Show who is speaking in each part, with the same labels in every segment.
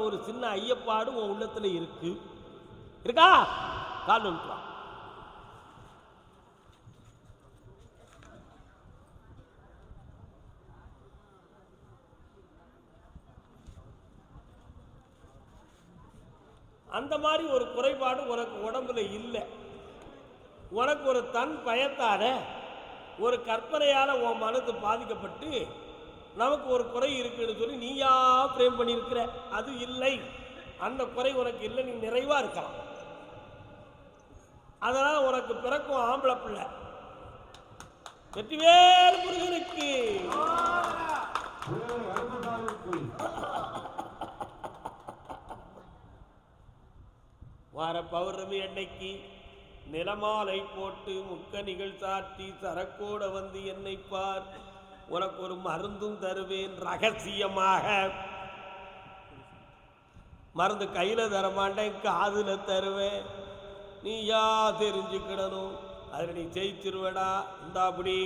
Speaker 1: ஒரு சின்ன ஐயப்பாடு உன் உள்ளத்துல இருக்கு. இருக்கா? கால் நோக்கலாம். அந்த மாதிரி ஒரு குறைபாடு உனக்கு உடம்புல இல்லை. உனக்கு ஒரு தன் பயத்தால ஒரு கற்பனையால உன் மனது பாதிக்கப்பட்டு நமக்கு ஒரு குறை இருக்குன்னு சொல்லி நீயா பிரேம் பண்ணியிருக்கிற. அது இல்லை, அந்த குறை உனக்கு இல்லை. நீ நிறைவா இருக்கலாம். அதனால உனக்கு பிறக்கும் ஆம்பளை பிள்ளை. வெற்றிவேல் முருகனுக்கு. வார பௌர்ணமி அன்னைக்கு நிலமாலை போட்டு முக்கணிகள் சாட்டி சரக்கோட வந்து என்னை பார், உனக்கு ஒரு மருந்தும் தருவேன் ரகசியமாக. மருந்து கையில தரமாட்டேன், காதுல தருவேன். நீயா தெரிஞ்சுக்கிடணும். அதில் நீ ஜெயிச்சிருவேடா. இந்தா அப்படி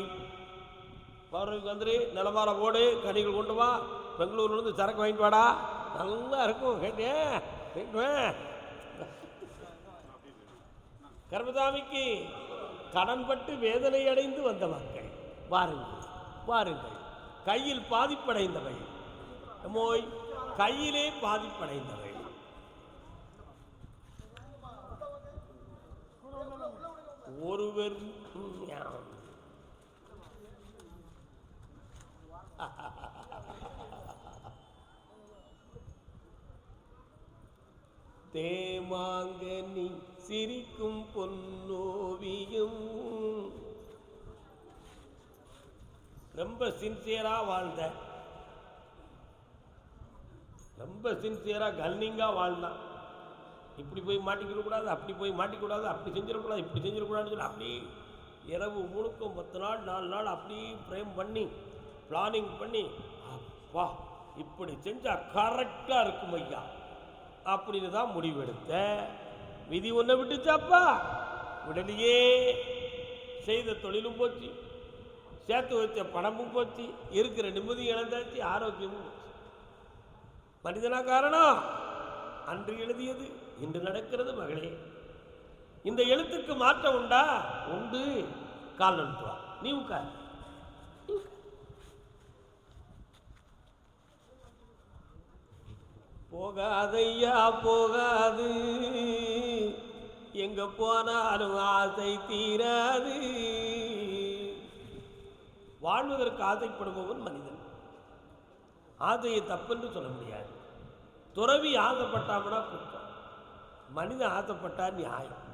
Speaker 1: பௌர்ணமிக்கு வந்துரு, நிலமாலை போடு, கனிகள் கொண்டு வா, பெங்களூர்லேருந்து சரக்கு வாங்கிட்டு வாடா, நல்லா இருக்கும். கேட்டேன் கர்மசாமிக்கு கடன்பட்டு வேதனை அடைந்து வந்த மக்கள் வாருங்கள், வாருங்கள். கையில் பாதிப்படைந்தவை, மோய் கையிலே பாதிப்படைந்தவை. ஒருவர் தேமாங்கனி சிரிக்கும் பொன்னோவியம். ரொம்ப சின்சியரா வாழ்ந்த, ரொம்ப சின்சியரா கன்னிங்கா வாழ்ந்தான். இப்படி போய் மாட்டிக்கிடக்கூடாது, அப்படி போய் மாட்டிக்கூடாது, அப்படி செஞ்சிடக்கூடாது, இப்படி செஞ்சிடக்கூடாதுன்னு சொல்லி அப்படி இரவு முழுக்கம் 10 நாள் 4 நாள் அப்படி பிரேம் பண்ணி பிளானிங் பண்ணி, அப்பா இப்படி செஞ்சா கரெக்டா இருக்கும் ஐயா அப்படின்னு தான் முடிவெடுத்த. விதி ஒன்றை விட்டுச்சாப்பா, விடலையே. செய்த தொழிலும் போச்சு, சேர்த்து வச்ச பணமும் போச்சு, இருக்கிற நிம்மதி இழந்தாச்சு, ஆரோக்கியமும் போச்சு. மனிதனா காரணம்? அன்று எழுதியது இன்று நடக்கிறது மகளே. இந்த எழுத்துக்கு மாற்றம் உண்டா? உண்டு. கால் நட்டுவா, நீ உட்கார். போகாதையா போகாது, எங்க போனாலும் ஆசை தீராது. வாழ்வதற்கு ஆசைப்படுபவன் மனிதன். ஆசையை தப்புன்னு சொல்ல முடியாது. துறவி ஆசைப்பட்டாமனா குற்றம், மனிதன் ஆசைப்பட்டா நியாயம்.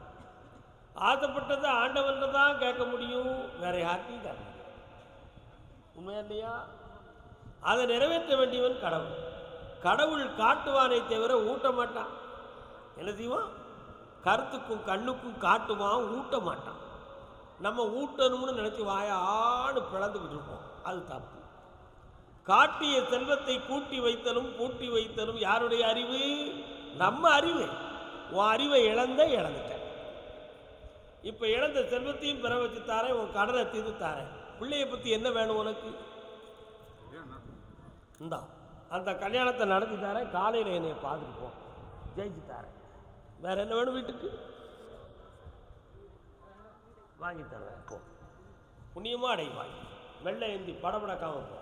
Speaker 1: ஆசைப்பட்டதை ஆண்டவன் தான் கேட்க முடியும், வேற யார்ட்டையும் கேட்க முடியாது. உண்மையா இல்லையா? அதை நிறைவேற்ற வேண்டியவன் கடவுள். கடவுள் காட்டுவானை தவிர ஊட்ட மாட்டான். என்ன செய்வான்? கருத்துக்கும் கண்ணுக்கும் காட்டுவான், ஊட்ட மாட்டான். நம்ம ஊட்டணும்னு நினைச்சு வாயான்னு பிளந்துக்கிட்டு இருப்போம், அது தப்பு. காட்டிய செல்வத்தை கூட்டி வைத்தலும் பூட்டி வைத்தலும் யாருடைய அறிவு? நம்ம அறிவு. உன் அறிவை இழந்துட்ட. இப்ப இழந்த செல்வத்தையும் பெற வச்சு தாரேன், உன் கடனை தீர்த்து தாரேன். பிள்ளைய பத்தி என்ன வேணும் உனக்கு? இந்தா அந்த கல்யாணத்தை நடத்தி தரேன், காலையில் என்னை பார்த்துட்டு போ, ஜெயிச்சு தரேன். வேற என்ன வேணும்? வீட்டுக்கு வாங்கி தரேன், போ. புண்ணியமா அடைவாய். வெள்ளை ஏந்தி படபடக்காம போ.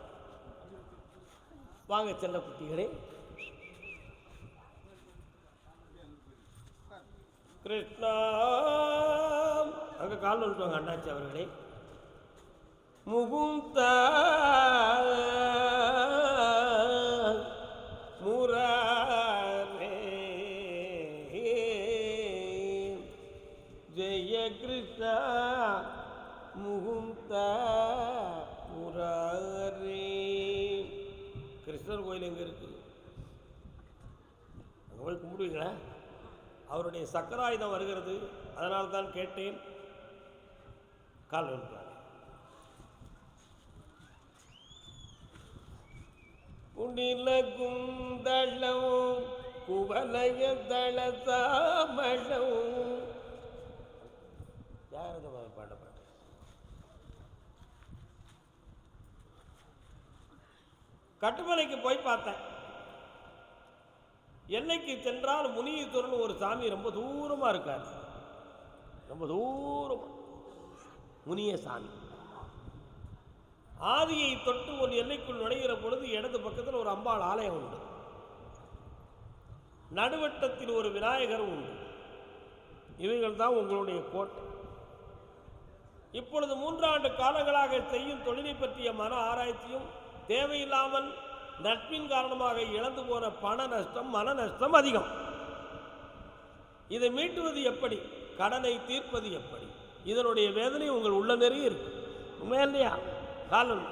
Speaker 1: வாங்க செல்ல குட்டிகளே. கிருஷ்ணா அங்க கால் வந்துவாங்க அண்ணாச்சி அவர்களே. முகுந்தா முராரே ஜெய கிருஷ்ணா முகுந்தா முராரே. கிருஷ்ணர் கோயில் எங்க இருக்கு? அங்கே போய் கும்பிடுவீங்களா? அவருடைய சக்கராயுதம் வருகிறது, அதனால தான் கேட்டேன். கால் வந்துட்டாங்க. குடில குந்தளம் குவலய தளசாமளம். யாரது பாட கட்டுமலைக்கு போய் பார்த்தேன். எல்லைக்கு சென்றால் முனீஸ்வரன் ஒரு சாமி ரொம்ப தூரமாக இருக்கார், ரொம்ப தூரம் முனிய சாமி. ஆதியை தொட்டு ஒரு எல்லைக்குள் நுழைகிற பொழுது இடது பக்கத்தில் ஒரு அம்பாள் ஆலயம் உண்டு, நடுவட்டத்தில் ஒரு விநாயகர் உண்டு. இவைகள் தான் உங்களுடைய கோட்டை. இப்பொழுது 3 ஆண்டு காலங்களாக செய்யும் தொழிலை பற்றிய மன ஆராய்ச்சியும் தேவையில்லாமல் நட்பின் காரணமாக இழந்து போன பண நஷ்டம், மன நஷ்டம் அதிகம். இதை மீட்டுவது எப்படி, கடனை தீர்ப்பது எப்படி, இதனுடைய வேதனை உங்கள் உள்ள நிறைய இருக்கு. உண்மையா இல்லையா? காலம்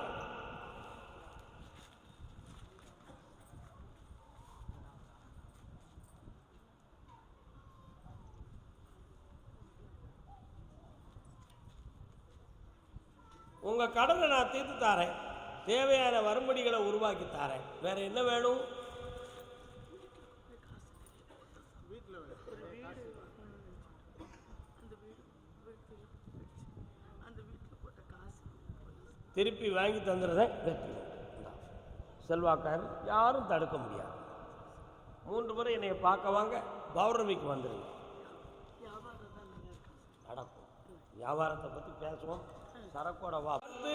Speaker 1: உங்க கடனை நான் தீர்த்து தாரேன், தேவையான வரும்படிகளை உருவாக்கி தாரேன். வேற என்ன வேணும்? திருப்பி வாங்கி தந்துடுறத வெற்றி. செல்வாக்காரர் யாரும் தடுக்க முடியாது. 3 முறை என்னை பார்க்க வாங்க, பௌர்ணமிக்கு வந்துடுங்க. நடக்கும். வியாபாரத்தை பற்றி பேசுவோம். சரக்கோட வார்த்தை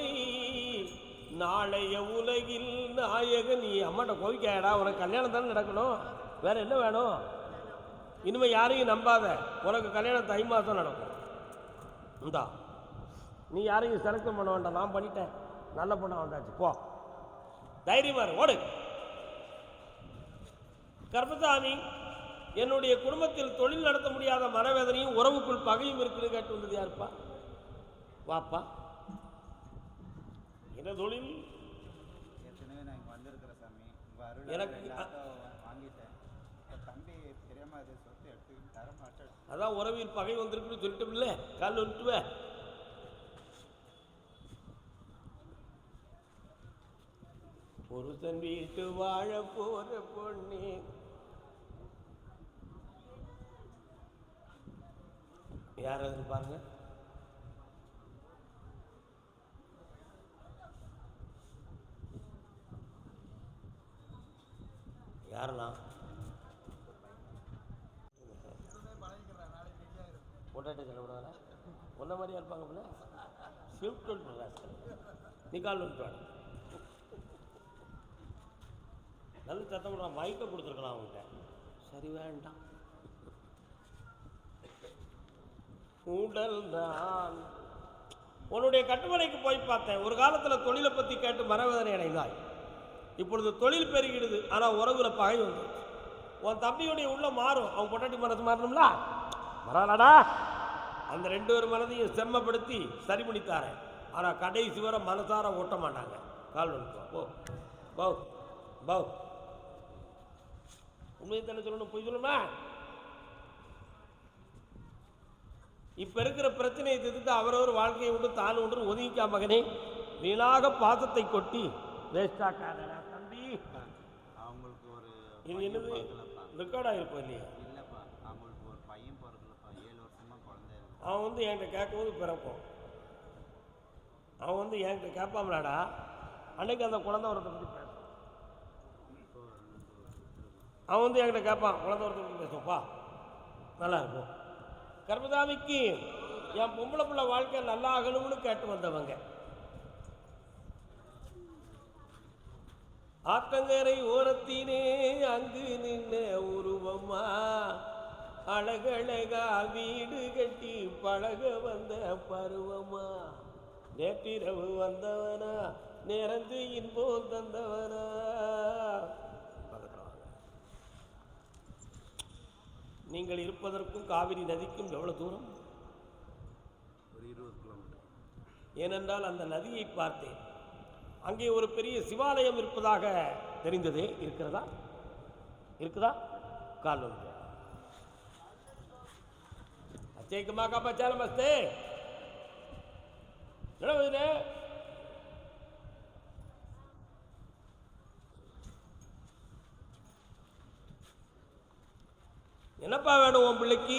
Speaker 1: நாளைய உலகில் நாயகன். நீ அம்மாட்ட கோவிக்காயடா, உனக்கு கல்யாணம் தானே நடக்கணும், வேற என்ன வேணும்? இனிமேல் யாரையும் நம்பாத, உனக்கு கல்யாணம் தை மாதம் நடக்கும். இந்தா, நீ யாரையும் செலக்ட் பண்ண வேண்டாம், நான் பண்ணிட்டேன், நல்ல பொண்ணா வந்தாச்சு, போ, தைரியமா ஓடு. கர்மசாமி, என்னுடைய குடும்பத்தில் தொழில் நடத்த முடியாத மனவேதனையும் உறவுக்குள் பகையும் இருக்குன்னு கேட்டு வந்தது யாருப்பா? வாப்பா. என்ன தொழில்? அதான் உறவில் பகை வந்திருக்குன்னு சொல்லிட்டோம்ல, கால் வந்துட்டுவே. புருஷன் வீட்டு வாழ போற பொண்ணு யாராவது பாருங்க. யாரெல்லாம் பொட்டாட்டி செலவிடாத ஒன்ன மாதிரியா இருப்பாங்க. ஷிஃப்ட் நீ கால் வந்துட்டு நல்ல சத்தம் போடுறான். மைக்கை கொடுத்துருக்கலாம் அவங்ககிட்ட. சரி வேண்டாம். உடல் தான். உன்னுடைய கட்டுமனைக்கு போய் பார்த்தேன். ஒரு காலத்தில் தொழிலை பற்றி கேட்டு மனவேதனை அடைந்தாய். இப்பொழுது தொழில் பெருகிடுது, ஆனால் உறவுல பகை வந்து. உன் தம்பியுடைய உள்ள மாறும், அவன் பொட்டாட்டி மனசு மாறணும்ல, பரவாயில்லடா. அந்த 2 பேர் மனதையும் செம்மப்படுத்தி சரி பண்ணித்தாரேன். ஆனால் கடைசி வரை மனசார ஓட்ட மாட்டாங்க. கால் வந்துட்டோம். போ போ போ. உண்மையை தானே சொல்லணும், போய் சொல்லணுமா? இப்ப இருக்கிற பிரச்சனையை தீர்த்து அவரவர் வாழ்க்கையை விட்டு தான் ஒன்று ஒதுங்கிக்கா மகனே. வீணாக பாசத்தை கொட்டி வேஸ்டாக்காத தம்பி. அவங்களுக்கு ஒரு இது என்னது ரெக்கார்ட் ஆகிருப்போம் இல்லையா? இல்லைப்பா, அவங்களுக்கு ஒரு பையன் பிறகுலப்பா, 7 வருஷமா குழந்தை. அவன் வந்து என்கிட்ட கேட்கும்போது பிறப்போம். அவன் வந்து என்கிட்ட கேட்பாமலாடா, அன்னைக்கு அந்த குழந்தை வரத்தை பற்றி பேசும். அவன் வந்து என்கிட்ட கேட்பான், குழந்தை வரத்தை பற்றி பேசுவோம்ப்பா, நல்லா இருக்கும். கர்மசாமிக்கு என் பொம்பளை பிள்ளை வாழ்க்கை நல்லா ஆகணும்னு கேட்டு வந்தவங்க. ஆத்தங்கரை ஓரத்தினே அங்கு நின்ன உருவமா, அழகழகா வீடு கட்டி பழக வந்த பருவமா, நேற்றிரவு வந்தவனா நேரந்து இன்பம் தந்தவனா. நீங்கள் இருப்பதற்கும் காவிரி நதிக்கும் எவ்வளவு தூரம்? ஒரு 20 கிலோமீட்டர். ஏனென்றால் அந்த நதியை பார்த்தேன், அங்கே ஒரு பெரிய சிவாலயம் இருப்பதாக தெரிந்தது. இருக்கிறதா? இருக்குதா? கால் வந்து அச்சேக்கமாக்கா பச்சா நமஸ்தே. என்னப்பா வேணும் உன் பிள்ளைக்கு?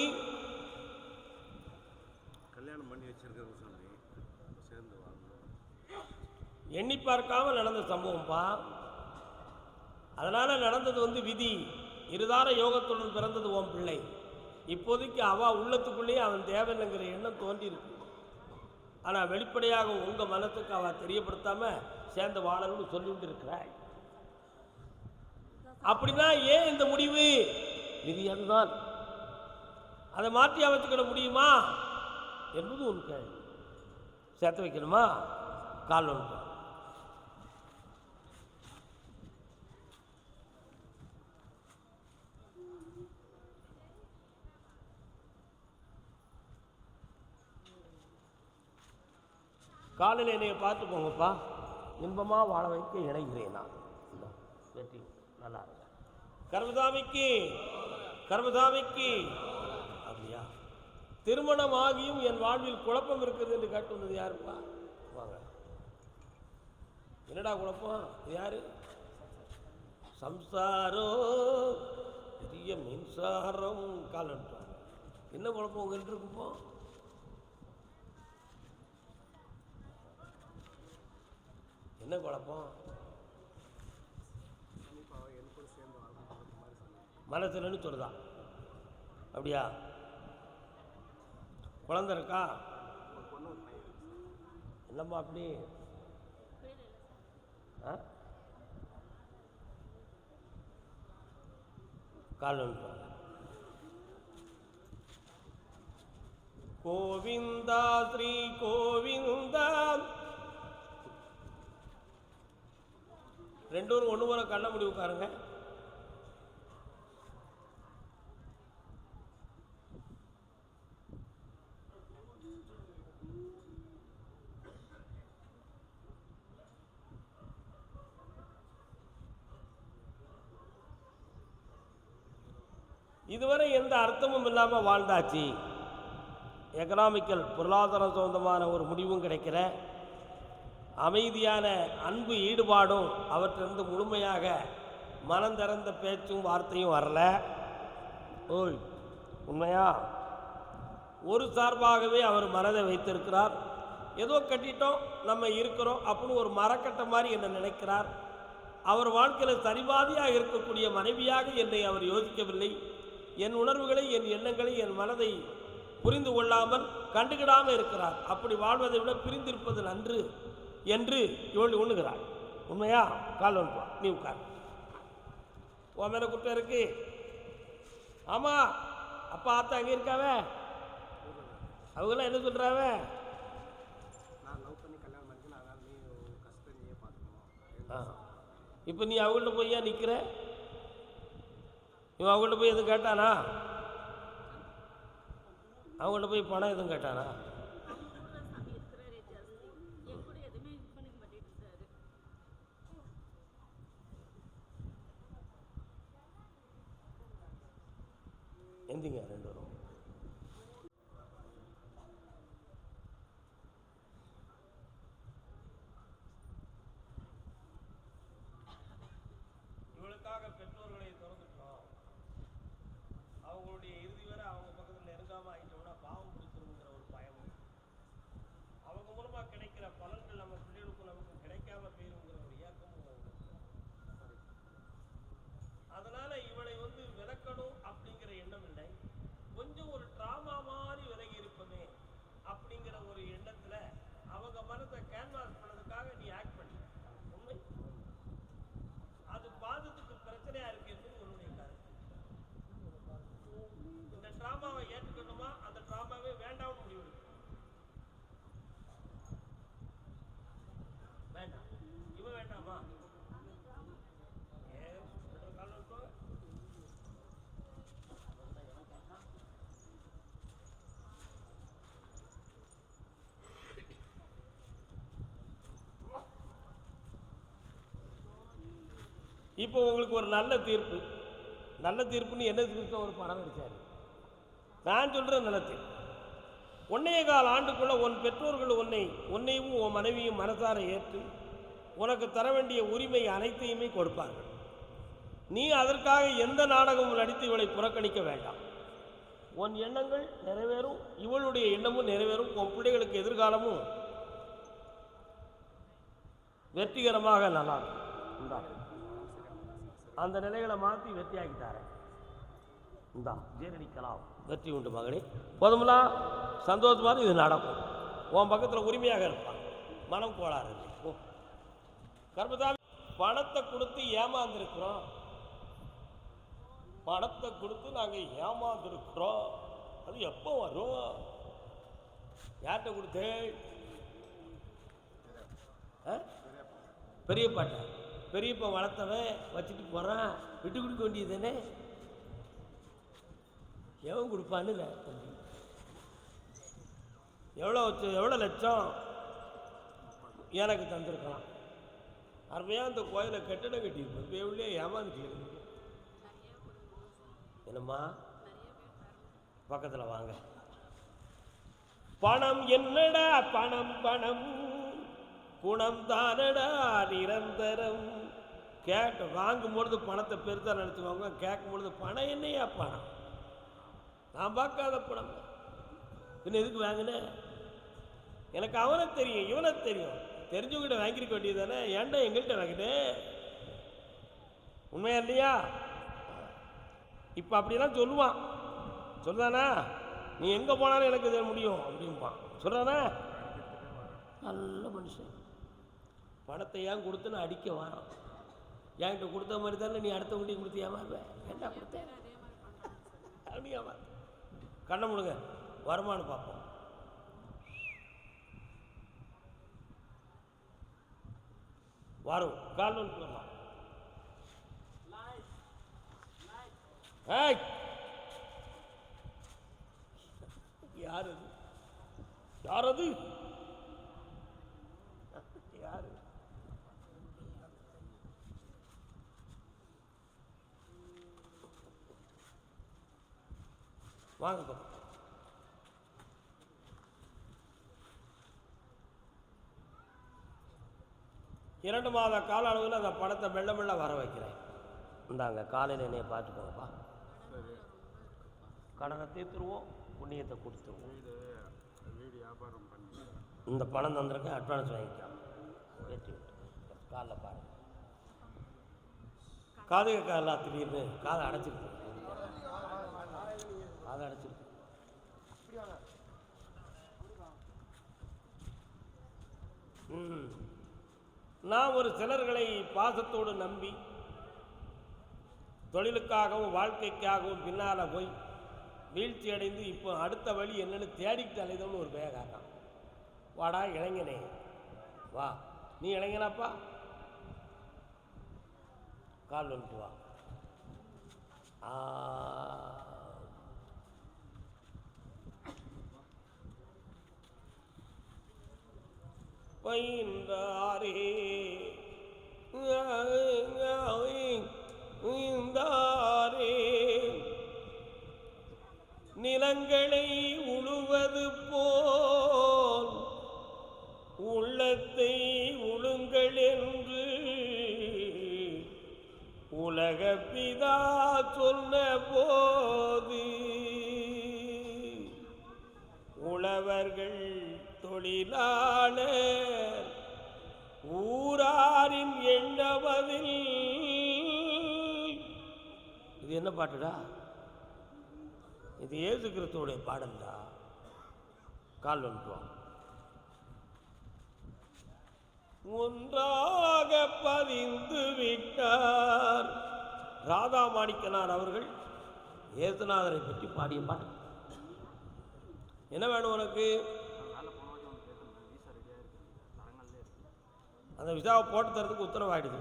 Speaker 1: கல்யாணம் பண்ணி வச்சிருக்க சாமி, சேர்ந்து எண்ணி பார்க்காம நடந்த சம்பவம்ப்பா. அதனால நடந்தது வந்து விதி. இருதார யோகத்துடன் பிறந்தது உன் பிள்ளை. இப்போதைக்கு அவ உள்ளத்துக்குள்ளேயே அவன் தேவையில்லைங்கிற எண்ணம் தோன்றி இருக்கு. ஆனால் வெளிப்படையாக உங்கள் மனத்துக்கு அவள் தெரியப்படுத்தாமல் சேர்ந்து வாழணும்னு சொல்லிட்டு இருக்கிறாய். அப்படின்னா ஏன் இந்த முடிவு? இது அதுதான். அதை மாற்றி அமைச்சுக்கிட முடியுமா என்பது ஒரு கேள்வி. சேர்த்து வைக்கணுமா? கால் ஒன்று காலையில் என்னைய பார்த்து போங்கப்பா, இன்பமாக வாழ வைக்க இணைகிறேன் நான். வெற்றி நல்லா இருக்கு. கர்மசாமிக்கு கர்மசாமிக்கு அப்படியா? திருமணம் ஆகியும் என் வாழ்வில் குழப்பம் இருக்குது என்று கேட்டு வந்தது யாருப்பா? வாங்க. என்னடா குழப்பம்? யாரு? சம்சாரோ பெரிய மின்சாரம் காலம். என்ன குழப்பம் உங்கள்கிட்ட இருக்குப்போ? என்ன குழப்பம்? மனசுலன்னு சொல்லுதான். அப்படியா? குழந்தை இருக்கா? என்னம்மா அப்படி? கால் கோவிந்தா ஸ்ரீ கோவிந்தா. ரெண்டு பேரும் ஒன்று போல கண்ண முடி உட்காருங்க. இதுவரை எந்த அர்த்தமும் இல்லாமல் வாழ்ந்தாச்சு. எக்கனாமிக்கல் பொருளாதாரம் சொந்தமான ஒரு முடிவும் கிடைக்கிற, அமைதியான அன்பு ஈடுபாடும் அவற்றிலிருந்து முழுமையாக மனம் திறந்த பேச்சும் வார்த்தையும் வரல. ஓய் உண்மையா? ஒரு சார்பாகவே அவர் மனதை வைத்திருக்கிறார். ஏதோ கட்டிட்டோம் நம்ம இருக்கிறோம் அப்படின்னு ஒரு மரக்கட்டை மாதிரி என்னை நினைக்கிறார். அவர் வாழ்க்கையில் சரிபாதியாக இருக்கக்கூடிய மனைவியாக என்னை அவர் யோசிக்கவில்லை. என் உணர்வுகளை, என் எண்ணங்களை, என் மனதை புரிந்து கொள்ளாமல் கண்டுகிடாமல் இருக்கிறார். அப்படி வாழ்வதை விட பிரிந்திருப்பது நன்று என்று இவள் உண்ணுகிறாள். உண்மையா? கால் ஒன்று நீ உட்கார். உன் மேலே குற்றம் இருக்கு. ஆமாம், அப்பா ஆத்தா அங்கே இருக்காவ. அவங்களாம் என்ன சொல்கிறாவ? இப்போ நீ அவங்கள்ட்ட போய் ஏன் நிற்கிற? இவன் அவங்கள்ட்ட போய் எதுவும் கேட்டானா? அவங்கள்ட்ட போய் பணம் எதுவும் கேட்டானா? எந்திங்க ரெண்டு வரும். இவளுக்காக பெற்றோர்களை திறந்துட்டோம். அவங்களுடைய இறுதி வரை அவங்க பக்கத்தில் நெருங்காமல் ஆகிட்டோம்னா பாவம் பிடிச்சிருங்கிற ஒரு பயம். அவங்க மூலமாக கிடைக்கிற பலன்கள் நம்ம பிள்ளைகளுக்கும் நமக்கு கிடைக்காம போயிருங்கிற ஒரு இயக்கமும். அதனால இவளை விளக்கணும் அப்படிங்கிற எண்ணம் இல்லை. கொஞ்சம் ஒரு டிராமா மாதிரி விலகி இருப்பமே அப்படிங்கிற ஒரு எண்ணத்துல அவங்க மனத்தை கேன்வாஸ் பண்ணதுக்காக நீ ஆக்ட் பண்ண உண்மை. அது பாதத்துக்கு பிரச்சனையா இருக்கு என்பது உன்னுடைய கருத்து. இந்த டிராமாவை ஏற்றுக்கணுமா, அந்த டிராமாவே வேண்டாம்னு முடிவு வேண்டாம். இவன் வேண்டாமா? இப்போ உங்களுக்கு ஒரு நல்ல தீர்ப்பு. நல்ல தீர்ப்புன்னு என்ன தீர்ப்பு? ஒரு படம் அடித்தார். நான் சொல்கிறேன் நல்ல தீர்ப்பு. 1.25 ஆண்டுக்குள்ள உன் பெற்றோர்கள் உன்னையும் உன் மனைவியும் மனசார ஏற்று உனக்கு தர வேண்டிய உரிமை அனைத்தையுமே கொடுப்பார்கள். நீ அதற்காக எந்த நாடகமும் நடித்து இவளை புறக்கணிக்க வேண்டாம். உன் எண்ணங்கள் நிறைவேறும், இவளுடைய எண்ணமும் நிறைவேறும். உன் பிள்ளைகளுக்கு எதிர்காலமும் வெற்றிகரமாக நல்லா உண்டாகும். அந்த நிலைகளை மாற்றி வெற்றியாக்கிட்டாரேன். இந்தா ஜீரணிக்கலாம், வெற்றி உண்டு மகனே. போதும்லாம் சந்தோஷமாக இது நடக்கும். உன் பக்கத்தில் உரிமையாக இருப்பான், மனம் கோளாறு இல்லை. ஓ கர்மதாமி, பணத்தை கொடுத்து ஏமாந்துருக்கிறோம், பணத்தை கொடுத்து நாங்கள் ஏமாந்துருக்கிறோம். அது எப்போ வரும்? யார்கிட்ட கொடுத்து? பெரியப்பாட்ட. பெரியப்பா வளர்த்தவன் வச்சுட்டு போகிறான், விட்டு கொடுக்க வேண்டியது தானே. எவன் கொடுப்பான்னு இல்லை. எவ்வளோ லட்சம் எனக்கு தந்திருக்கலாம். அருமையாக அந்த கோயிலை கட்டிடம் கட்டியிருப்பேன், இப்போ எவ்வளோ ஏமாந்துட்டு. என்னம்மா பக்கத்தில் வாங்க. பணம் என்னடா பணம், பணம் குணம் தானடா நிரந்தரம். வாங்கும் பொழுது பணத்தை பெருசாக நினச்சிவாங்க, கேட்கும் பொழுது பணம் என்னையா பணம், நான் பார்க்காத பணம், பின்ன எதுக்கு வாங்கினேன்? எனக்கு அவனை தெரியும், இவனை தெரியும், தெரிஞ்சவங்கிட்ட வாங்கியிருக்க வேண்டியது தானே. ஏன்டா எங்கள்கிட்ட வாங்கினேன்? உண்மையா இல்லையா? இப்போ அப்படிலாம் சொல்லுவான், சொல்லுதானா? நீ எங்கே போனாலும் எனக்கு இது முடியும் அப்படிம்பான், சொல்கிறானா? நல்ல மனுஷன். பணத்தை ஏன் கொடுத்து நான் அடிக்க வரான். என்கிட்ட கொடுத்த மாதிரி தானே நீ அடுத்தவங்கிட்டையும் கொடுத்து ஏமாறுவேன். என்ன கொடுத்தேன் அப்படி ஏமாறு. கண்ணை முடுங்க, வருமானு பார்ப்போம். வரும் கால் வந்து வரலாம். யார் அது? யார் அது? யாரு? வாங்க பக்கம். இரண்டு மாத கால அளவில் அந்த பணத்தை மெல்ல மெல்ல வர வைக்கிறேன். இந்தாங்க காலையில் என்னைய பார்த்துக்கோங்கப்பா. கடனை தீர்த்துருவோம், புண்ணியத்தை கொடுத்துருவோம். இந்த பணம் தந்திருக்கேன், அட்வான்ஸ் வாங்கிக்கலாம். வெற்றி காலில் பாருங்க. காது கேட்கலாம், திடீர்னு காதை அடைச்சிருக்கு, காதை அடைச்சிருக்கு. நான் ஒரு சிலர்களை பாசத்தோடு நம்பி தொழிலுக்காகவும் வாழ்க்கைக்காகவும் பின்னால் போய் வீழ்ச்சி அடைந்து இப்போ அடுத்த வழி என்னன்னு தேடிக்கிட்டு அலைதோன்னு ஒரு பேகாட்டான். வாடா இளைஞனே வா, நீ இளைஞனாப்பா, கால் வந்துட்டு வா. பயின்றாரே நிலங்களை உழுவது போல் உள்ளத்தை உழுங்கள் என்று உலக பிதா சொன்ன போது உழவர்கள் தொழிலாளர் ஊராரின் எண்ணவதில். இது என்ன பாட்டுடா? இது இயேசு கிறிஸ்துவோடைய பாடல்டா. கால் வந்துட்டோம். ஒன்றாக பதிந்து விட்டார் ராதா மாணிக்கனார் அவர்கள் இயேசுநாதரை பற்றி பாடிய பாட்டு. என்ன வேணும் உனக்கு? அந்த விசாவை போட்டு தரதுக்கு உத்தரவாயிடுது.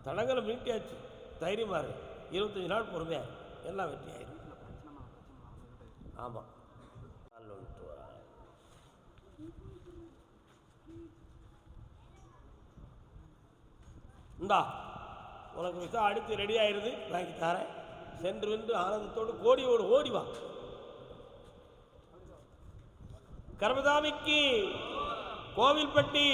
Speaker 1: தடங்களை மீட்டியாச்சு, தைரியமாக இருக்கு. 25 நாள் பொறுமையாக எல்லாம் வெற்றி ஆயிடும். ஆமாம், இந்தா உனக்கு விசா அடித்து ரெடி ஆயிடுது, வாங்கி தரேன். சென்று வென்று ஆனந்தத்தோடு கோடியோடு ஓடிவா. கர்மதாமிக்கு கோவில்பட்டி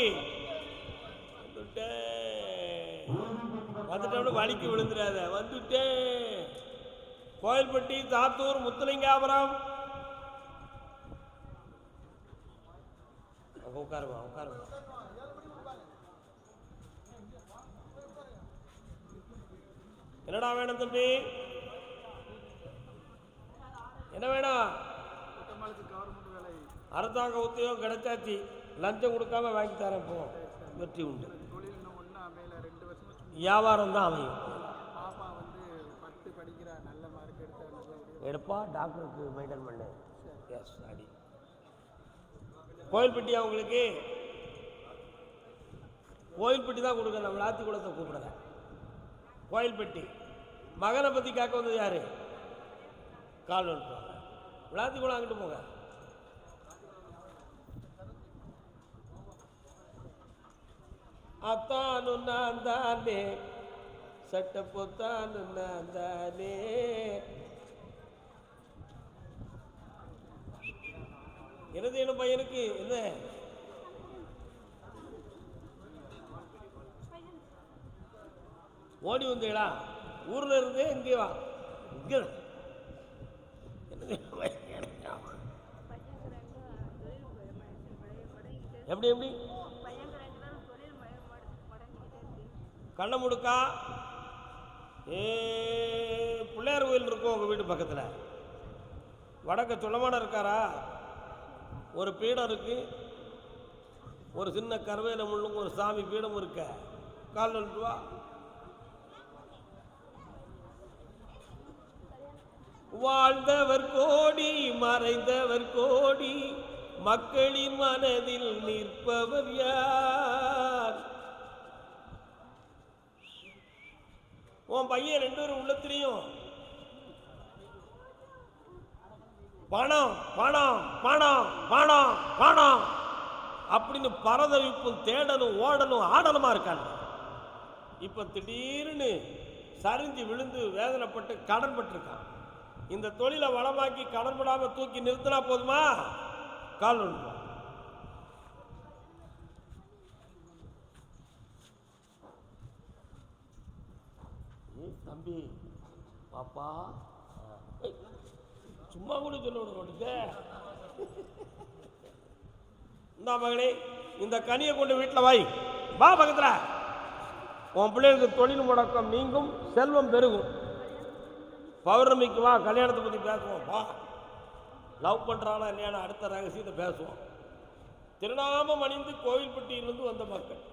Speaker 1: வந்துட்டோம்னு வலிக்கு விழுந்துடாத. வந்துட்டேன். கோவில்பட்டி, தாத்தூர், முத்துலிங்காபுரம். உட்காருமா உட்காருமா. என்னடா வேணும் தம்பி? என்ன வேணும்? அரசாங்க உத்தியோகம் கிடைச்சாச்சு, லஞ்சம் கொடுக்காம வாங்கி தரேன். போ, வெற்றி உண்டு. வியாபாரம் தான் அமையும். எடுப்பா, டாக்டருக்கு மெயின்டைன் பண்ணு. எஸ், அடி. கோயில்பட்டியா உங்களுக்கு? கோயில்பட்டி தான் கொடுக்க, நம்ம விளாத்தி குளத்தை கூப்பிடல. கோயில்பட்டி. மகனை பற்றி கேட்க வந்தது யாரு? கால் வந்துட்டு விளாத்தி குளம் அங்கிட்டு போங்க. அத்தானு நான் தானே, சட்ட பொத்தானு நான் தானே. எனது என்ன பையனுக்கு என்ன ஓடி வந்தீங்களா? ஊர்ல இருந்து இங்கே வா. இங்க எப்படி எப்படி கண்ண முடுக்கா? பிள்ளையார் கோயில் இருக்கும் உங்க வீட்டு பக்கத்துல. வடக்க சொல்லமான இருக்காரா? ஒரு பீடம் இருக்கு, ஒரு சின்ன கருவேல முள்ளும் ஒரு சாமி பீடம் இருக்க. கால் நட்டு வா. வாழ்ந்தவர் கோடி, மறைந்தவர் கோடி, மக்களின் மனதில் நிற்பவர் யார்? உன் பையன் 2 பேரும் உள்ளத்திலையும் பணம் பணம் பணம் பணம் பணம் அப்படின்னு பரதவிப்பும் தேடலும் ஓடலும் ஆடலுமா இருக்காங்க. இப்ப திடீர்னு சரிஞ்சு விழுந்து வேதனைப்பட்டு கடன் பட்டிருக்கான். இந்த தொழிலை வளமாக்கி கடன் படாம தூக்கி நிறுத்தினா போதுமா? கால் ஒன்று. தம்பி பாப்பா, சும்மா கூட சொல்ல விட. இந்த மகனே, இந்த கனியை கொண்டு வீட்டில் வாய். வா பக்கத்துல. உன் பிள்ளைகளுக்கு தொழில் முடக்கம் நீங்கும், செல்வம் பெருகும். பௌர்ணமிக்கு வா, கல்யாணத்தை பற்றி பேசுவோம். வா, லவ் பண்ணுறானா இல்லையான அடுத்த ரகசியத்தை பேசுவோம். திருநாமம் அணிந்து கோவில்பட்டியிலிருந்து வந்த மக்கள்.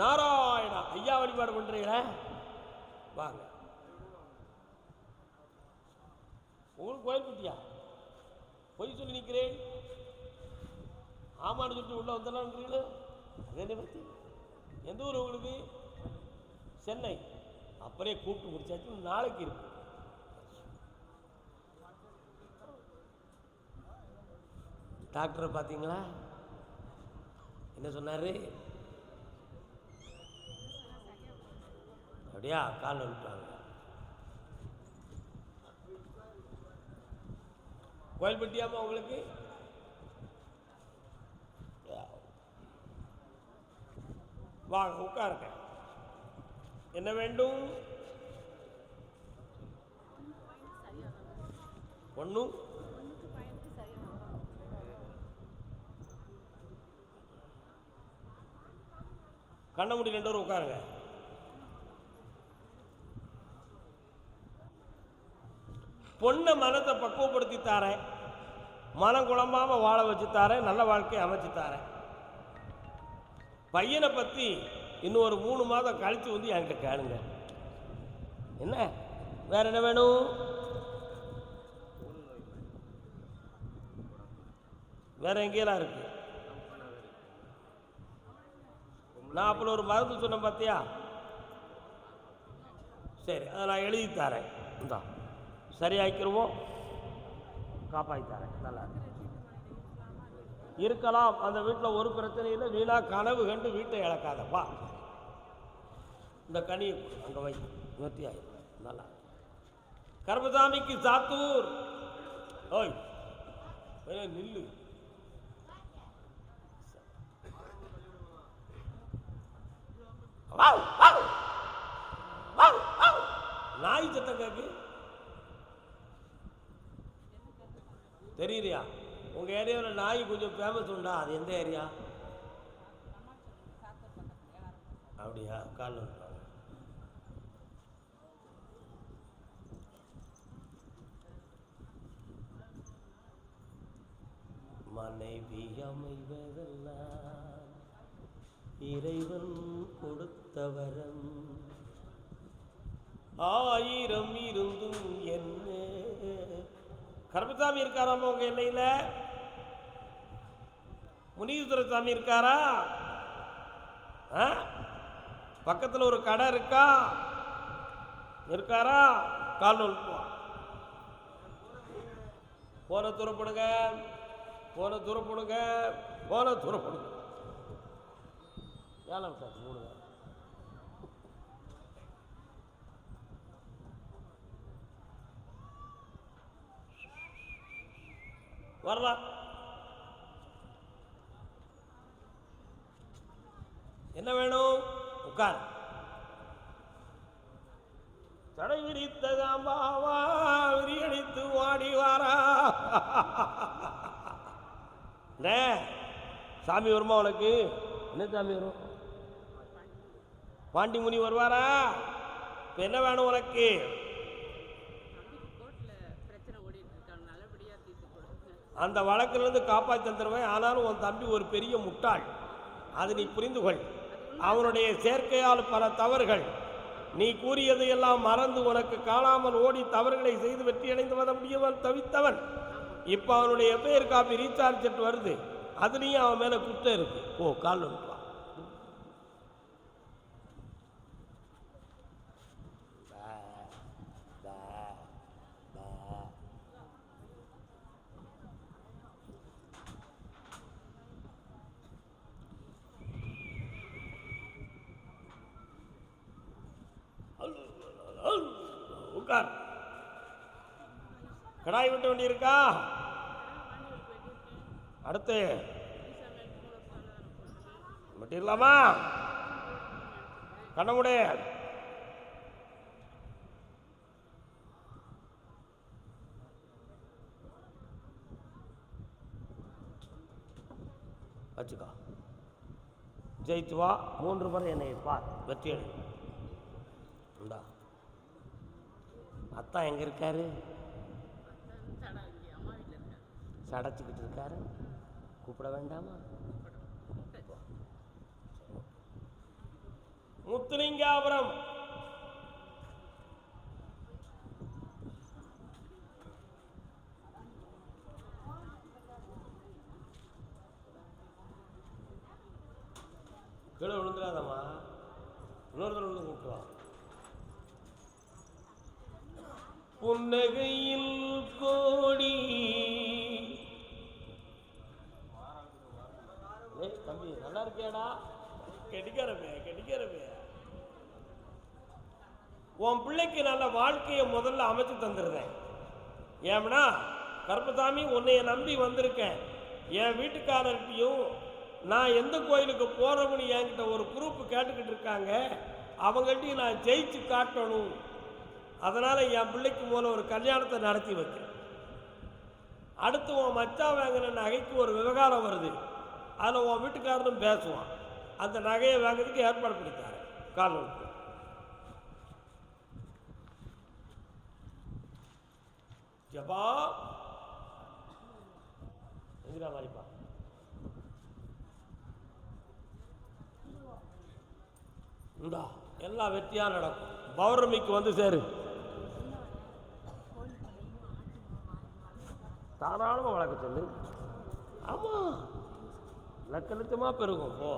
Speaker 1: நாராயணா ஐயா வழிபாடு பண்ணுறீங்களே, வாங்க. உங்களுக்கு கோயில்பட்டியா? பொய் சொல்லி நிற்கிறேன். ஆமான்னு சொல்லிட்டு உள்ள வந்தலாம்ன்றீங்களோ? அதே பற்றி எந்த ஊர் உங்களுக்கு? சென்னை. அப்படியே கூப்பிட்டு முடிச்சாச்சு, நாளைக்கு இருக்கு. டாக்டரை பார்த்தீங்களா? என்ன சொன்னாரு? அப்படியா? கால் வந்துட்டாங்க. கோயில்பட்டியாமா உங்களுக்கு? வாங்க உட்காருங்க. என்ன வேண்டும்? ஒன்றும் கண்ண முடி 2 பேரும் உட்காருங்க. பொண்ணை மனத்தை பக்குவப்படுத்தி தாரேன், மனம் குழம்பாம வாழ வச்சு தாரேன், நல்ல வாழ்க்கையை அமைச்சு தாரேன். பையனை பற்றி இன்னும் ஒரு 3 மாதம் கழிச்சு வந்து என்கிட்ட கேளுங்க. என்ன வேற என்ன வேணும்? வேற எங்கேயெல்லாம் இருக்கு? நான் அப்போ ஒரு மருந்து சொன்னேன் பார்த்தியா? சரி, அதை நான் எழுதி தரேன். இந்தா சரியாக்கிடுவோம், காப்பாற்றி தரேன். நல்லா இருக்கலாம். அந்த வீட்டில் ஒரு பிரச்சனையில் வீணா கனவு கண்டு வீட்டை இழக்காதப்பா. இந்த கனியை அங்கே வை, நிவர்த்தி ஆயிடும். நல்லா கர்மசாமிக்கு சாத்தூர். ஓய் நில்லு. நாய் சத்தம் கேக்கு தெரியலையா? உங்க ஏரியாவில் நாய் கொஞ்சம் ஃபேமஸ் உண்டா? அது எந்த ஏரியா? அப்படியா? கால் மனைவி அமைவதெல்லாம் இறைவன் கொடுத்தவரம், ஆயிரம் இருந்தும் என்ன. கருப்பசாமி இருக்காராமா உங்க எல்லையில? முனீஸ்வர சாமி இருக்காரா? பக்கத்தில் ஒரு கடை இருக்கா? இருக்காரா? கால் நோக்குவா. போன துறப்படுங்க, போன துறப்படுங்க, போன துறப்படுங்க. ஏழாம் சார் 3 வரலாம். என்ன வேணும்? உட்கார். தடை விரித்த காம்பாவா விரியடித்து வாடி வாரா. சாமி வருமா உனக்கு? என்ன சாமி வரும்? பாண்டி முனி வருவாரா? இப்ப என்ன வேணும் உனக்கு? அந்த வழக்கிலிருந்து காப்பாற்றி தந்துடுவேன். ஆனாலும் உன் தம்பி ஒரு பெரிய முட்டாள், அதை நீ புரிந்து கொள். அவனுடைய சேர்க்கையால் பல தவறுகள், நீ கூறியது எல்லாம் மறந்து உனக்கு காணாமல் ஓடி தவறுகளை செய்து வெற்றி அடைந்து வர முடியவன் தவித்தவன். இப்போ அவனுடைய எஃப்ஐஆர் காப்பி ரீசார்ஜ் செட் வருது, அதுலேயும் அவன் மேலே குற்றம் இருக்கு. ஓ, கால் வந்துட்டான். உட்கார். கடாய் விட்ட வேண்டி இருக்கா? அடுத்து விட்டிடலாமா? கண்ணமுடைய வச்சுக்கா. ஜெயித்து வா. 3 முறை என்னை பார், வெற்றி அடை. அத்தா எங்க இருக்காரு? சடைச்சுக்கிட்டு இருக்காரு. கூப்பிட வேண்டாமா? முத்துலிங்காபுரம் கீழே விழுந்துடாதம்மா. இன்னொரு தடவை விழுந்து கூப்பிட்டுவா. புன்னகையில் கோடி. தம்பி நல்லா இருக்கியாடா? கெடிக்கிறவே கெடிக்கிறவே. உன் பிள்ளைக்கு நல்ல வாழ்க்கையை முதல்ல அமைச்சு தந்துடுறேன். ஏன்னா கருப்பசாமி உன்னைய நம்பி வந்திருக்கேன். என் வீட்டுக்காரர்கிட்டையும் நான் எந்த கோயிலுக்கு போறோம்னு என்கிட்ட ஒரு குரூப் கேட்டுக்கிட்டு இருக்காங்க. அவங்கள்ட்டையும் நான் ஜெயிச்சு காட்டணும். அதனால என் பிள்ளைக்கு மூலம் ஒரு கல்யாணத்தை நடத்தி வைக்கிறேன். அடுத்து உன் மச்சா வாங்கின நகைக்கு ஒரு விவகாரம் வருது. அதில் உன் வீட்டுக்காரனும் பேசுவான். அந்த நகையை வாங்கிறதுக்கு ஏற்பாடு பண்ணித்தாரு. கால் நோக்கு. ஜபா எங்கடா மாதிரிப்பா? இந்தா எல்லாம் வெற்றியா நடக்கும். பௌர்ணமிக்கு வந்து சேரு. தாராளமாக வளர்க்க சொல்லு. ஆமாம், லட்ச லட்சமாக பெருகும். போ.